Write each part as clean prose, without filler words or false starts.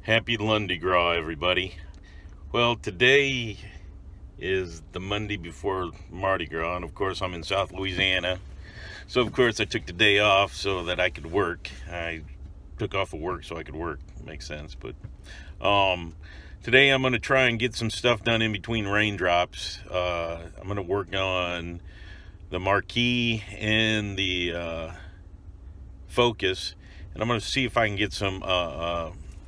Happy Lundi Gras, everybody. Well, today is the Monday before Mardi Gras, and of course I'm in South Louisiana. So of course I took the day off so that I could work. I took off of work so I could work. Makes sense. But today I'm going to try and get some stuff done in between raindrops. I'm going to work on the marquee and the Focus, and I'm going to see if I can get some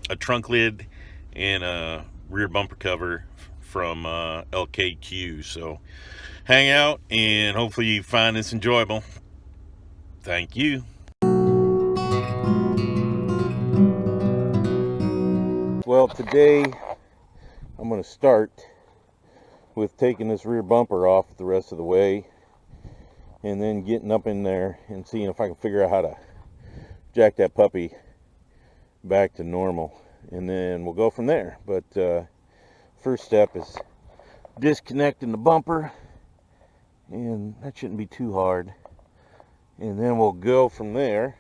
a trunk lid and a rear bumper cover from LKQ. So hang out and hopefully you find this enjoyable. Thank you. Well, today I'm going to start with taking this rear bumper off the rest of the way and then getting up in there and seeing if I can figure out how to jack that puppy back to normal, and then we'll go from there. But first step is disconnecting the bumper, and that shouldn't be too hard, and then we'll go from there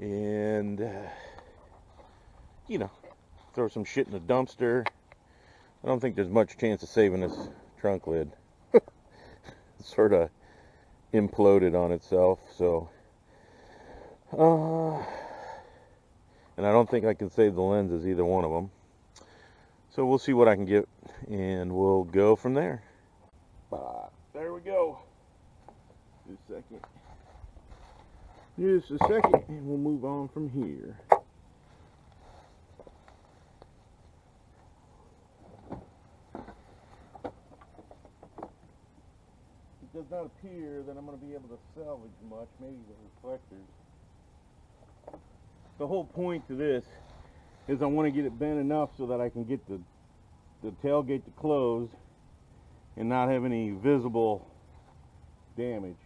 and throw some shit in the dumpster. I don't think there's much chance of saving this trunk lid. It's sort of imploded on itself, so and I don't think I can save the lenses, either one of them. So we'll see what I can get, and we'll go from there. There we go. Just a second, and we'll move on from here. It does not appear that I'm going to be able to salvage much, maybe the reflectors. The whole point to this is I want to get it bent enough so that I can get the tailgate to close and not have any visible damage.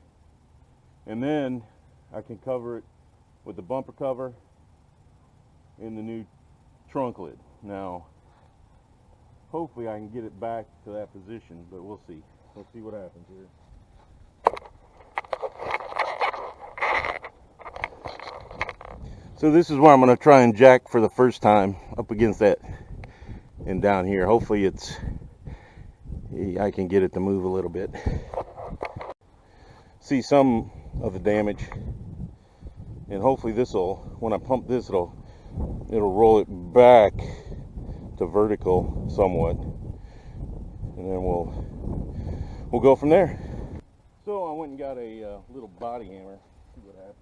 And then I can cover it with the bumper cover and the new trunk lid. Now, hopefully I can get it back to that position, but we'll see. Let's see what happens here. So this is where I'm going to try and jack for the first time, up against that and down here. Hopefully I can get it to move a little bit. See some of the damage, and hopefully when I pump this, it'll roll it back to vertical somewhat, and then we'll go from there. So I went and got a little body hammer. See what happens.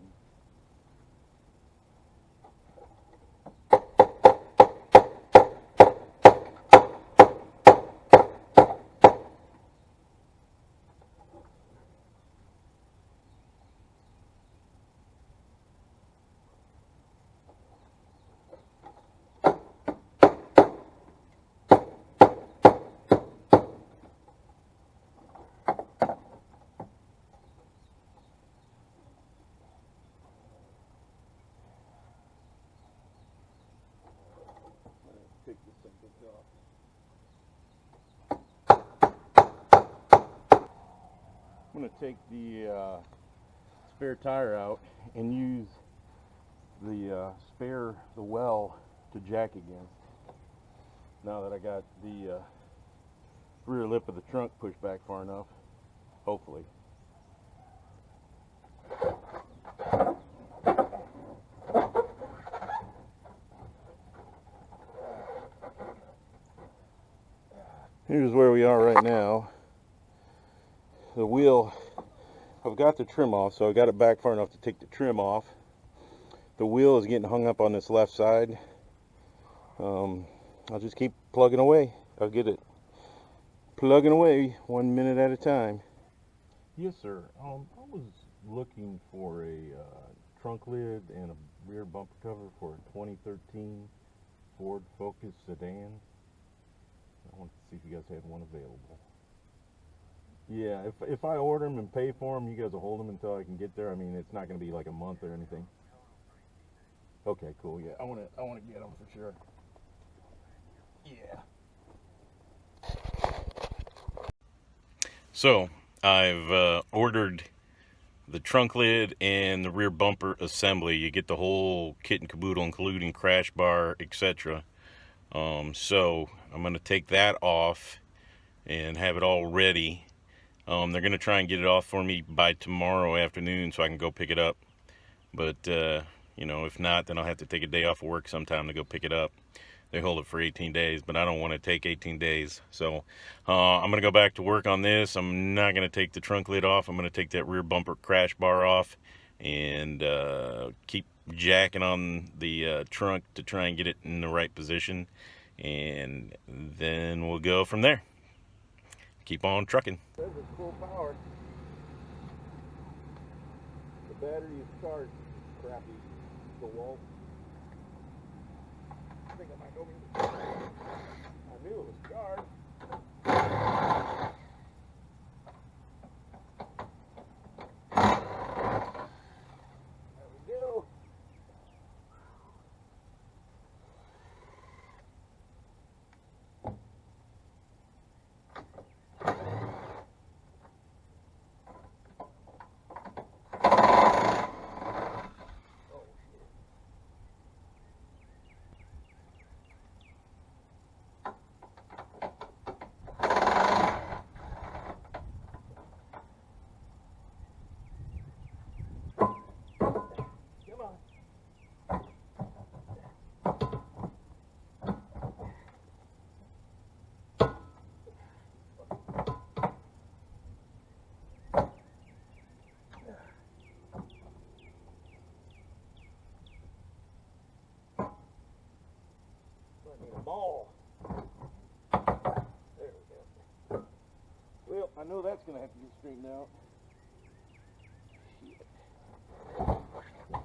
Take this sucker off. I'm going to take the spare tire out and use the well to jack against. Now that I got the rear lip of the trunk pushed back far enough, hopefully. Here's where we are right now. The wheel, I've got the trim off, so I got it back far enough to take the trim off. The wheel is getting hung up on this left side. I'll just keep plugging away. I'll get it plugging away 1 minute at a time. Yes, sir. I was looking for a trunk lid and a rear bumper cover for a 2013 Ford Focus sedan. I wanted to see if you guys had one available. Yeah, if I order them and pay for them, you guys will hold them until I can get there. I mean, it's not going to be like a month or anything. Okay, cool. Yeah, I want to get them for sure. Yeah. So I've ordered the trunk lid and the rear bumper assembly. You get the whole kit and caboodle, including crash bar, etc. So I'm going to take that off and have it all ready. They're going to try and get it off for me by tomorrow afternoon so I can go pick it up. But, you know, if not, then I'll have to take a day off of work sometime to go pick it up. They hold it for 18 days, but I don't want to take 18 days. So I'm going to go back to work on this. I'm not going to take the trunk lid off. I'm going to take that rear bumper crash bar off and keep jacking on the trunk to try and get it in the right position. And then we'll go from there. Keep on trucking. Says it's full power. The battery is charged. Crappy DeWalt. I think I might go in. I knew it was charged. There we go. Ball. There we go. Well, I know that's going to have to get straightened out. Shit. There we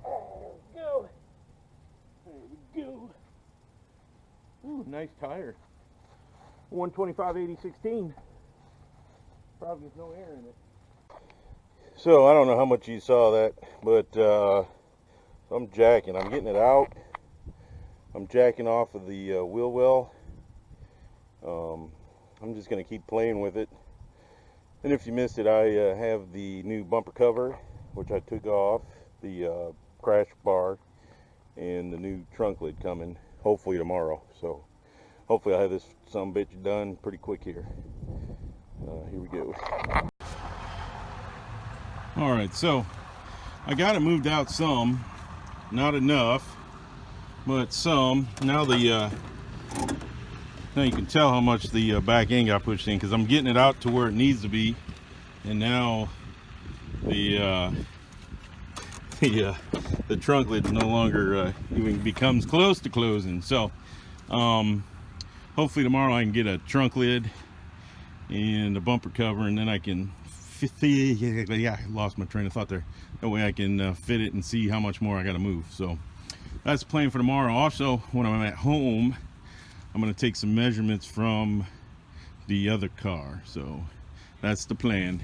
go. There we go. Ooh, nice tire. 125/80/16. Probably there's no air in it. So I don't know how much you saw that, but I'm jacking. I'm getting it out. I'm jacking off of the wheel well. I'm just going to keep playing with it. And if you missed it, I have the new bumper cover, which I took off, the crash bar, and the new trunk lid coming, hopefully tomorrow. So hopefully I'll have this sumbitch done pretty quick here. Here we go. Alright, so I got it moved out some, not enough, but some. Now you can tell how much the back end got pushed in, because I'm getting it out to where it needs to be, and now the trunk lid no longer even becomes close to closing. So hopefully tomorrow I can get a trunk lid and a bumper cover, and then I can I lost my train of thought there. That way I can fit it and see how much more I got to move. So that's the plan for tomorrow. Also, when I'm at home, I'm going to take some measurements from the other car. So that's the plan.